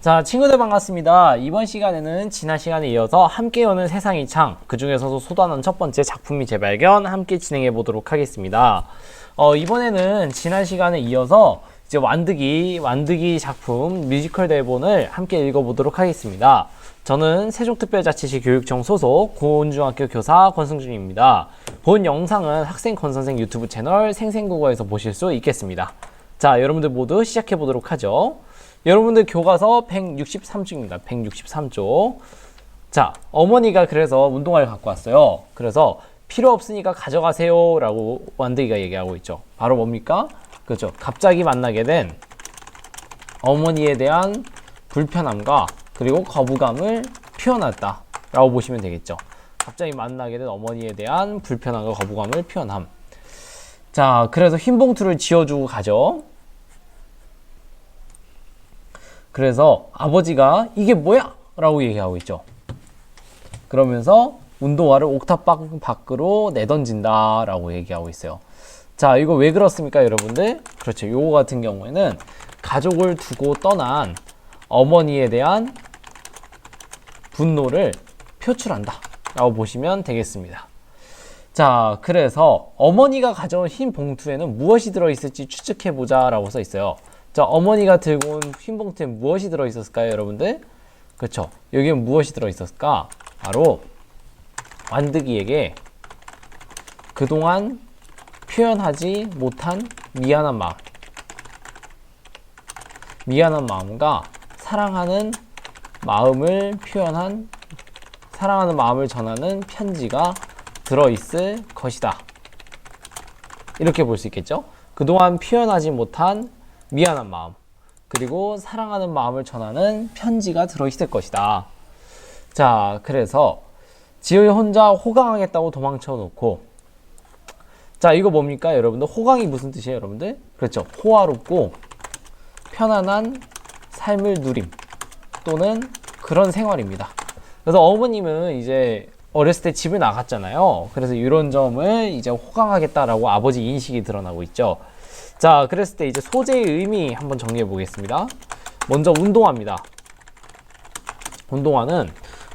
자, 친구들 반갑습니다. 이번 시간에는 지난 시간에 이어서 함께 여는 세상의 창, 그 중에서도 쏟아낸 첫 번째 작품이 재발견 함께 진행해 보도록 하겠습니다. 이번에는 지난 시간에 이어서 이제 완득이 작품 뮤지컬 대본을 함께 읽어보도록 하겠습니다. 저는 세종특별자치시 교육청 소속 고은중학교 교사 권승준입니다. 본 영상은 학생 권선생 유튜브 채널 생생국어에서 보실 수 있겠습니다. 자, 여러분들 모두 시작해 보도록 하죠. 여러분들 교과서 163쪽입니다. 163쪽. 자, 어머니가 그래서 운동화를 갖고 왔어요. 그래서 필요 없으니까 가져가세요 라고 완득이가 얘기하고 있죠. 바로 뭡니까? 그렇죠. 갑자기 만나게 된 어머니에 대한 불편함과 그리고 거부감을 표현했다 라고 보시면 되겠죠. 갑자기 만나게 된 어머니에 대한 불편함과 거부감을 표현함. 자, 그래서 흰 봉투를 지어주고 가죠. 그래서 아버지가 이게 뭐야? 라고 얘기하고 있죠. 그러면서 운동화를 옥탑방 밖으로 내던진다 라고 얘기하고 있어요. 자, 이거 왜 그렇습니까, 여러분들? 그렇죠. 요거 같은 경우에는 가족을 두고 떠난 어머니에 대한 분노를 표출한다 라고 보시면 되겠습니다. 자, 그래서 어머니가 가져온 흰 봉투에는 무엇이 들어있을지 추측해보자 라고 써 있어요. 자, 어머니가 들고 온 흰 봉투에 무엇이 들어있었을까요, 여러분들? 그렇죠. 여기에 무엇이 들어있었을까? 바로 완득이에게 그동안 표현하지 못한 미안한 마음과 사랑하는 마음을 전하는 편지가 들어있을 것이다. 이렇게 볼 수 있겠죠? 그동안 표현하지 못한 미안한 마음, 그리고 사랑하는 마음을 전하는 편지가 들어있을 것이다. 자, 그래서 지효이 혼자 호강하겠다고 도망쳐 놓고, 자, 이거 뭡니까, 여러분들? 호강이 무슨 뜻이에요, 여러분들? 그렇죠. 호화롭고 편안한 삶을 누림 또는 그런 생활입니다. 그래서 어머님은 이제 어렸을 때 집을 나갔잖아요. 그래서 이런 점을 이제 호강하겠다라고 아버지 인식이 드러나고 있죠. 자, 그랬을 때 이제 소재의 의미 한번 정리해 보겠습니다. 먼저 운동화입니다. 운동화는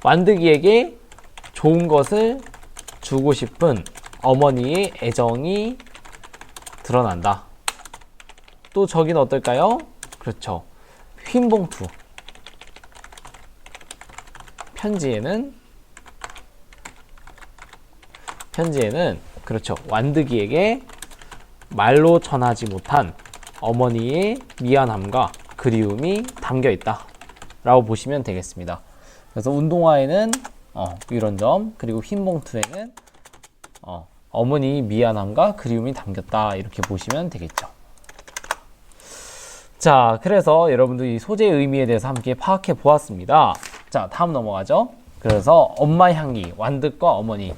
완득이에게 좋은 것을 주고 싶은 어머니의 애정이 드러난다. 또 저기는 어떨까요? 그렇죠. 흰 봉투. 편지에는 그렇죠. 완득이에게 말로 전하지 못한 어머니의 미안함과 그리움이 담겨 있다 라고 보시면 되겠습니다. 그래서 운동화에는 이런 점, 그리고 흰 봉투에는 어머니의 미안함과 그리움이 담겼다 이렇게 보시면 되겠죠. 자, 그래서 여러분들 이 소재의 의미에 대해서 함께 파악해 보았습니다. 자, 다음 넘어가죠. 그래서 엄마 향기, 완득과 어머니.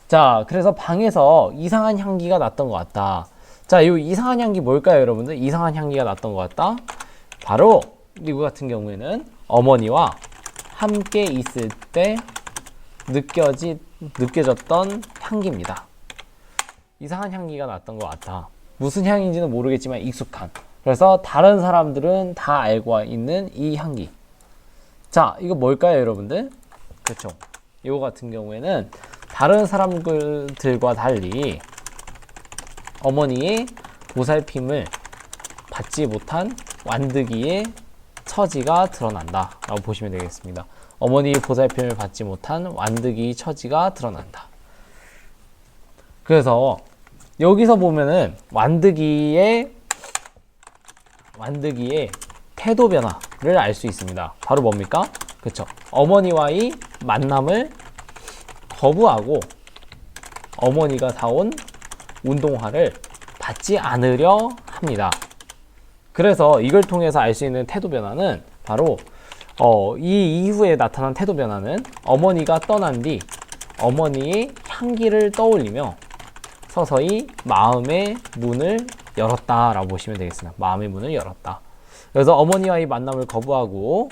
자, 그래서 방에서 이상한 향기가 났던 것 같다. 자, 이 이상한 향기 뭘까요, 여러분들? 이상한 향기가 났던 것 같다. 바로 이거 같은 경우에는 어머니와 함께 있을 때 느껴졌던 향기입니다. 이상한 향기가 났던 것 같다. 무슨 향인지는 모르겠지만 익숙한. 그래서 다른 사람들은 다 알고 있는 이 향기. 자, 이거 뭘까요, 여러분들? 그렇죠. 이거 같은 경우에는 다른 사람들과 달리 어머니의 보살핌을 받지 못한 완득이의 처지가 드러난다 라고 보시면 되겠습니다. 어머니의 보살핌을 받지 못한 완득이의 처지가 드러난다. 그래서 여기서 보면은 완득이의 태도 변화를 알 수 있습니다. 바로 뭡니까? 그렇죠. 어머니와의 만남을 거부하고 어머니가 사온 운동화를 받지 않으려 합니다. 그래서 이걸 통해서 알 수 있는 태도 변화는 바로 이 이후에 나타난 태도 변화는 어머니가 떠난 뒤 어머니의 향기를 떠올리며 서서히 마음의 문을 열었다 라고 보시면 되겠습니다. 마음의 문을 열었다. 그래서 어머니와의 만남을 거부하고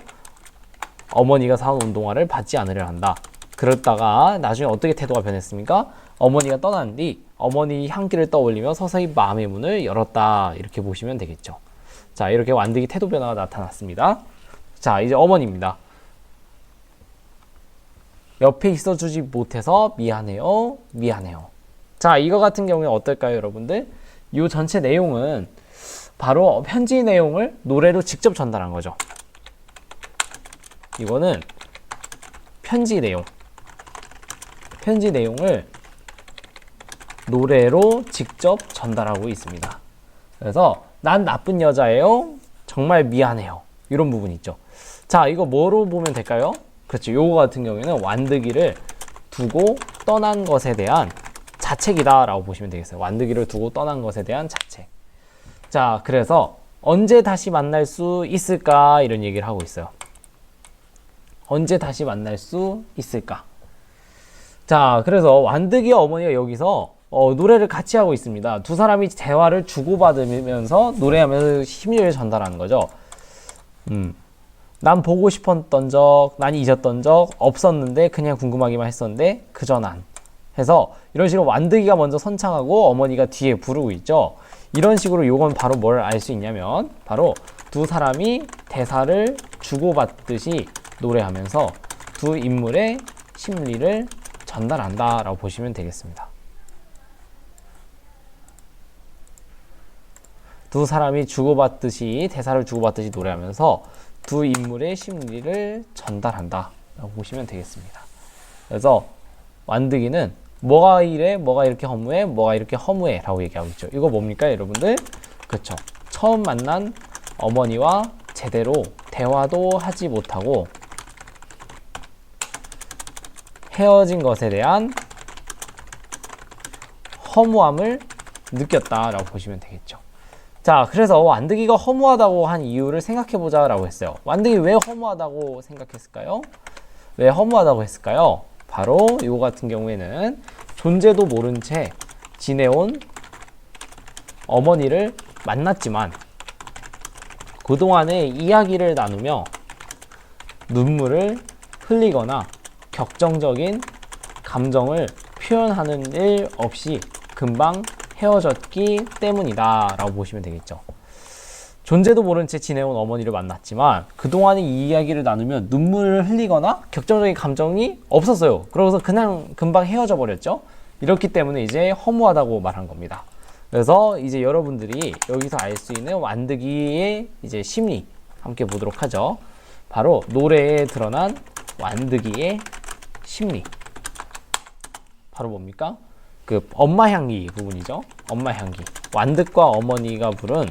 어머니가 사온 운동화를 받지 않으려 한다. 그러다가 나중에 어떻게 태도가 변했습니까? 어머니가 떠난 뒤 어머니 향기를 떠올리며 서서히 마음의 문을 열었다. 이렇게 보시면 되겠죠. 자, 이렇게 완득이 태도 변화가 나타났습니다. 자, 이제 어머니입니다. 옆에 있어주지 못해서 미안해요. 미안해요. 자, 이거 같은 경우에 어떨까요, 여러분들? 이 전체 내용은 바로 편지 내용을 노래로 직접 전달한 거죠. 이거는 편지 내용을 노래로 직접 전달하고 있습니다. 그래서 난 나쁜 여자예요. 정말 미안해요. 이런 부분 있죠. 자, 이거 뭐로 보면 될까요? 그렇죠. 요거 같은 경우에는 완득이를 두고 떠난 것에 대한 자책이다 라고 보시면 되겠어요. 완득이를 두고 떠난 것에 대한 자책. 자, 그래서 언제 다시 만날 수 있을까 이런 얘기를 하고 있어요. 언제 다시 만날 수 있을까? 자, 그래서 완득이와 어머니가 여기서 노래를 같이 하고 있습니다. 두 사람이 대화를 주고받으면서 노래하면서 심리를 전달하는 거죠. 난 보고 싶었던 적, 난 잊었던 적 없었는데 그냥 궁금하기만 했었는데 그저 난 해서 이런 식으로 완득이가 먼저 선창하고 어머니가 뒤에 부르고 있죠. 이런 식으로 요건 바로 뭘 알 수 있냐면 바로 두 사람이 대사를 주고받듯이 노래하면서 두 인물의 심리를 전달한다 라고 보시면 되겠습니다. 두 사람이 주고받듯이 대사를 주고받듯이 노래하면서 두 인물의 심리를 전달한다 라고 보시면 되겠습니다. 그래서 완득이는 뭐가 이래, 뭐가 이렇게 허무해, 뭐가 이렇게 허무해 라고 얘기하고 있죠. 이거 뭡니까 여러분들? 그렇죠. 처음 만난 어머니와 제대로 대화도 하지 못하고 헤어진 것에 대한 허무함을 느꼈다 라고 보시면 되겠죠. 자, 그래서 완득이가 허무하다고 한 이유를 생각해보자 라고 했어요. 완득이 왜 허무하다고 생각했을까요? 왜 허무하다고 했을까요? 바로 이거 같은 경우에는 존재도 모른 채 지내온 어머니를 만났지만 그동안의 이야기를 나누며 눈물을 흘리거나 격정적인 감정을 표현하는 일 없이 금방 헤어졌기 때문이다 라고 보시면 되겠죠. 존재도 모른 채 지내온 어머니를 만났지만 그동안의 이 이야기를 나누면 눈물을 흘리거나 격정적인 감정이 없었어요. 그러고서 그냥 금방 헤어져 버렸죠. 이렇기 때문에 이제 허무하다고 말한 겁니다. 그래서 이제 여러분들이 여기서 알 수 있는 완득이의 이제 심리 함께 보도록 하죠. 바로 노래에 드러난 완득이의 심리. 바로 뭡니까? 그 엄마 향기 부분이죠. 엄마 향기. 완득과 어머니가 부른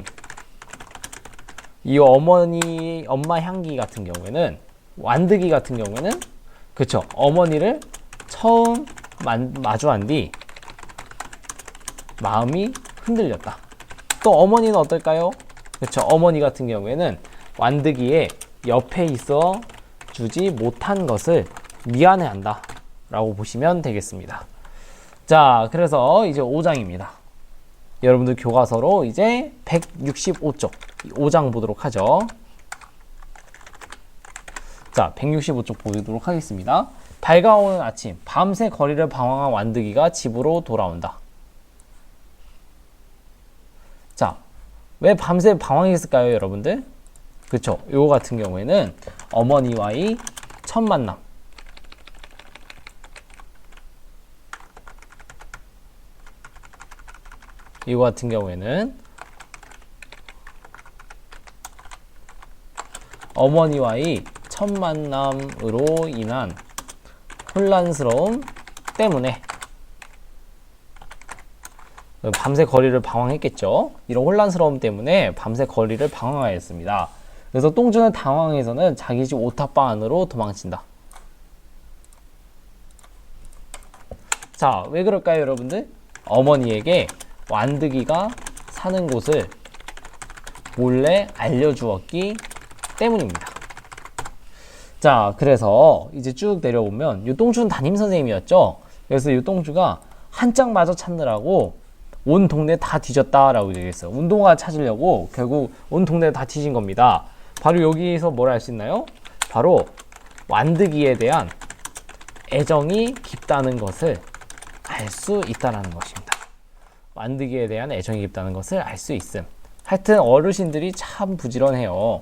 이 엄마 향기 같은 경우에는 완득이 같은 경우에는 그쵸. 어머니를 처음 마주한 뒤 마음이 흔들렸다. 또 어머니는 어떨까요? 그쵸. 어머니 같은 경우에는 완득이의 옆에 있어 주지 못한 것을 미안해한다 라고 보시면 되겠습니다. 자, 그래서 이제 5장입니다. 여러분들 교과서로 이제 165쪽 5장 보도록 하죠. 자, 165쪽 보도록 하겠습니다. 밝아오는 아침, 밤새 거리를 방황한 완득이가 집으로 돌아온다. 자, 왜 밤새 방황했을까요, 여러분들? 그쵸. 요거 같은 경우에는 어머니와의 첫 만남. 이거 같은 경우에는 어머니와의 첫 만남으로 인한 혼란스러움 때문에 밤새 거리를 방황했겠죠. 이런 혼란스러움 때문에 밤새 거리를 방황하였습니다. 그래서 똥주는 당황해서는 자기 집 오탑방 안으로 도망친다. 자, 왜 그럴까요, 여러분들? 어머니에게 완득이가 사는 곳을 몰래 알려주었기 때문입니다. 자, 그래서 이제 쭉 내려오면 이 똥주는 담임 선생님이었죠. 그래서 이 똥주가 한 짝마저 찾느라고 온 동네 다 뒤졌다라고 얘기했어요. 운동화 찾으려고 결국 온 동네 다 뒤진 겁니다. 바로 여기서 뭘 알 수 있나요? 바로 완득이에 대한 애정이 깊다는 것을 알 수 있다는 것입니다. 완득이에 대한 애정이 깊다는 것을 알 수 있음. 하여튼 어르신들이 참 부지런해요.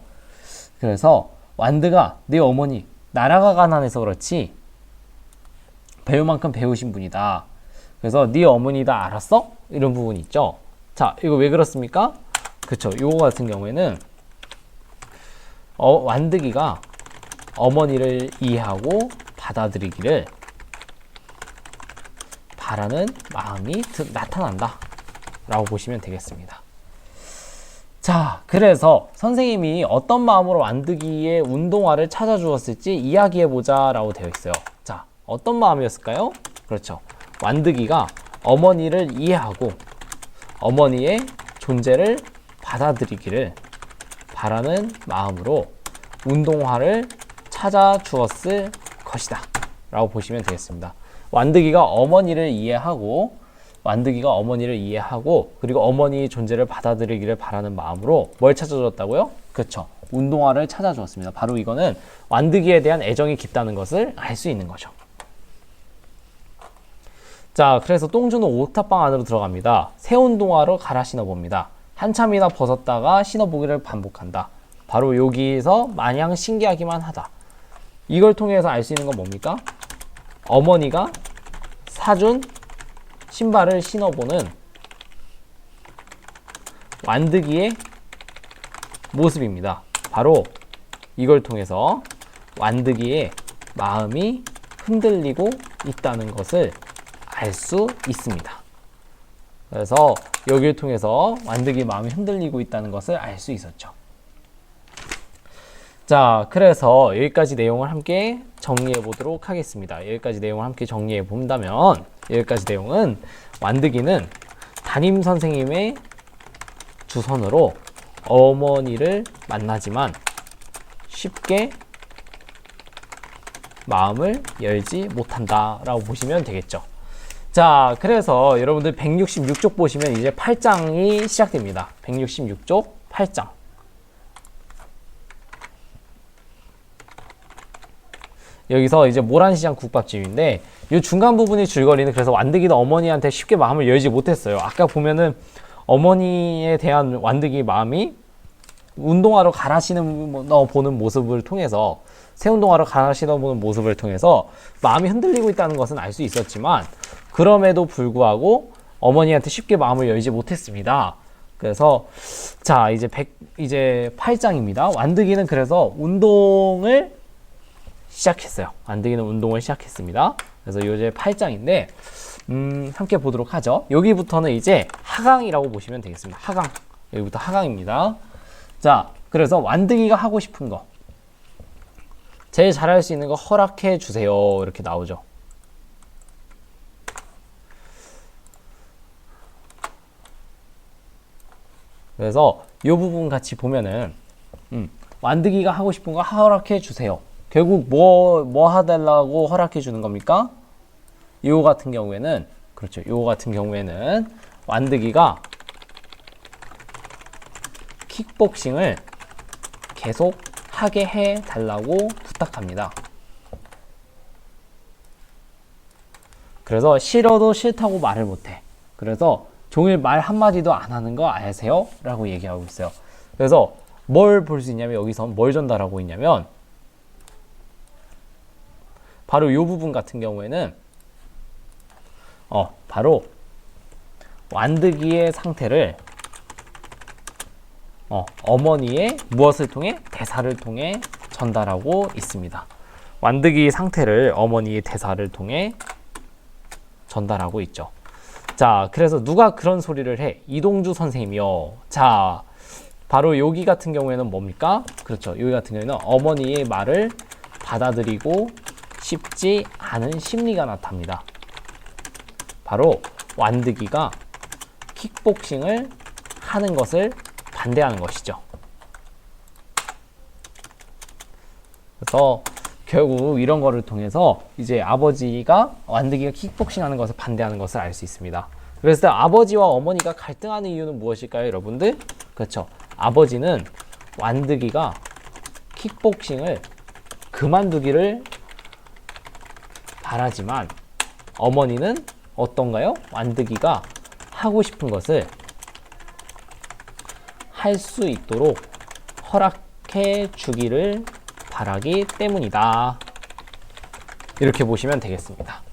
그래서 완드가 네 어머니 나라가 가난해서 그렇지 배울 만큼 배우신 분이다. 그래서 네 어머니 다 알았어? 이런 부분이 있죠. 자, 이거 왜 그렇습니까? 그쵸. 요거 같은 경우에는 완드기가 어머니를 이해하고 받아들이기를 바라는 마음이 나타난다 라고 보시면 되겠습니다. 자, 그래서 선생님이 어떤 마음으로 완드기의 운동화를 찾아주었을지 이야기해보자 라고 되어 있어요. 자, 어떤 마음이었을까요? 그렇죠. 완드기가 어머니를 이해하고 어머니의 존재를 받아들이기를 바라는 마음으로 운동화를 찾아주었을 것이다 라고 보시면 되겠습니다. 완드기가 어머니를 이해하고 그리고 어머니의 존재를 받아들이기를 바라는 마음으로 뭘 찾아주었다고요? 그렇죠. 운동화를 찾아주었습니다. 바로 이거는 완드기에 대한 애정이 깊다는 것을 알 수 있는 거죠. 자, 그래서 똥주는 옥탑방 안으로 들어갑니다. 새 운동화로 갈아 신어봅니다. 한참이나 벗었다가 신어보기를 반복한다. 바로 여기서 마냥 신기하기만 하다. 이걸 통해서 알 수 있는 건 뭡니까? 어머니가 사준 신발을 신어보는 완드기의 모습입니다. 바로 이걸 통해서 완드기의 마음이 흔들리고 있다는 것을 알 수 있습니다. 그래서 여기를 통해서 완드기의 마음이 흔들리고 있다는 것을 알 수 있었죠. 자, 그래서 여기까지 내용을 함께 정리해 보도록 하겠습니다. 여기까지 내용을 함께 정리해 본다면 여기까지 내용은 완드기는 담임 선생님의 주선으로 어머니를 만나지만 쉽게 마음을 열지 못한다 라고 보시면 되겠죠. 자, 그래서 여러분들 166쪽 보시면 이제 8장이 시작됩니다. 166쪽 8장. 여기서 이제 모란시장 국밥집인데 이 중간 부분이 줄거리는 그래서 완드기도 어머니한테 쉽게 마음을 열지 못했어요. 아까 보면은 어머니에 대한 완드기 마음이 운동화로 갈아 신어 보는 모습을 통해서 새 운동화로 갈아 신어 보는 모습을 통해서 마음이 흔들리고 있다는 것은 알 수 있었지만 그럼에도 불구하고 어머니한테 쉽게 마음을 열지 못했습니다. 그래서 자, 이제 8장입니다. 완드기는 그래서 운동을 시작했어요. 완드기는 운동을 시작했습니다. 그래서 이제 8장인데 함께 보도록 하죠. 여기부터는 이제 하강이라고 보시면 되겠습니다. 하강. 여기부터 하강입니다. 자, 그래서 완드기가 하고 싶은 거 제일 잘할 수 있는 거 허락해 주세요. 이렇게 나오죠. 그래서 이 부분 같이 보면은 완드기가 하고 싶은 거 허락해 주세요. 결국 뭐 하달라고 허락해 주는 겁니까? 이거 같은 경우에는 그렇죠. 이거 같은 경우에는 완드기가 킥복싱을 계속 하게 해 달라고 부탁합니다. 그래서 싫어도 싫다고 말을 못해. 그래서 종일 말 한마디도 안 하는 거 아세요? 라고 얘기하고 있어요. 그래서 뭘 볼 수 있냐면 여기서 뭘 전달하고 있냐면 바로 이 부분 같은 경우에는 바로 완드기의 상태를 어머니의 무엇을 통해? 대사를 통해 전달하고 있습니다. 완드기 상태를 어머니의 대사를 통해 전달하고 있죠. 자, 그래서 누가 그런 소리를 해? 이동주 선생님이요. 자, 바로 여기 같은 경우에는 뭡니까? 그렇죠. 여기 같은 경우에는 어머니의 말을 받아들이고 쉽지 않은 심리가 나타납니다. 바로 완드기가 킥복싱을 하는 것을 반대하는 것이죠. 그래서 결국 이런 거를 통해서 이제 아버지가 완드기가 킥복싱 하는 것을 반대하는 것을 알 수 있습니다. 그래서 아버지와 어머니가 갈등하는 이유는 무엇일까요, 여러분들? 그렇죠. 아버지는 완드기가 킥복싱을 그만두기를 바라지만 어머니는 어떤가요? 완드기가 하고 싶은 것을 할 수 있도록 허락해 주기를 바라기 때문이다. 이렇게 보시면 되겠습니다.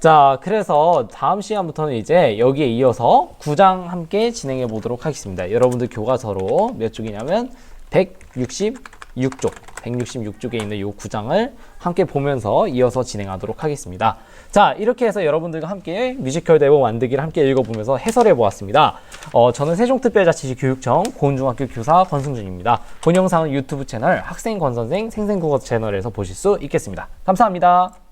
자, 그래서 다음 시간부터는 이제 여기에 이어서 9장 함께 진행해 보도록 하겠습니다. 여러분들 교과서로 몇 쪽이냐면 166쪽, 166쪽에 있는 이 9장을 함께 보면서 이어서 진행하도록 하겠습니다. 자, 이렇게 해서 여러분들과 함께 뮤지컬 대본 만들기를 함께 읽어보면서 해설해 보았습니다. 저는 세종특별자치시 교육청 고운중학교 교사 권승준입니다. 본 영상은 유튜브 채널 학생권선생 생생국어 채널에서 보실 수 있겠습니다. 감사합니다.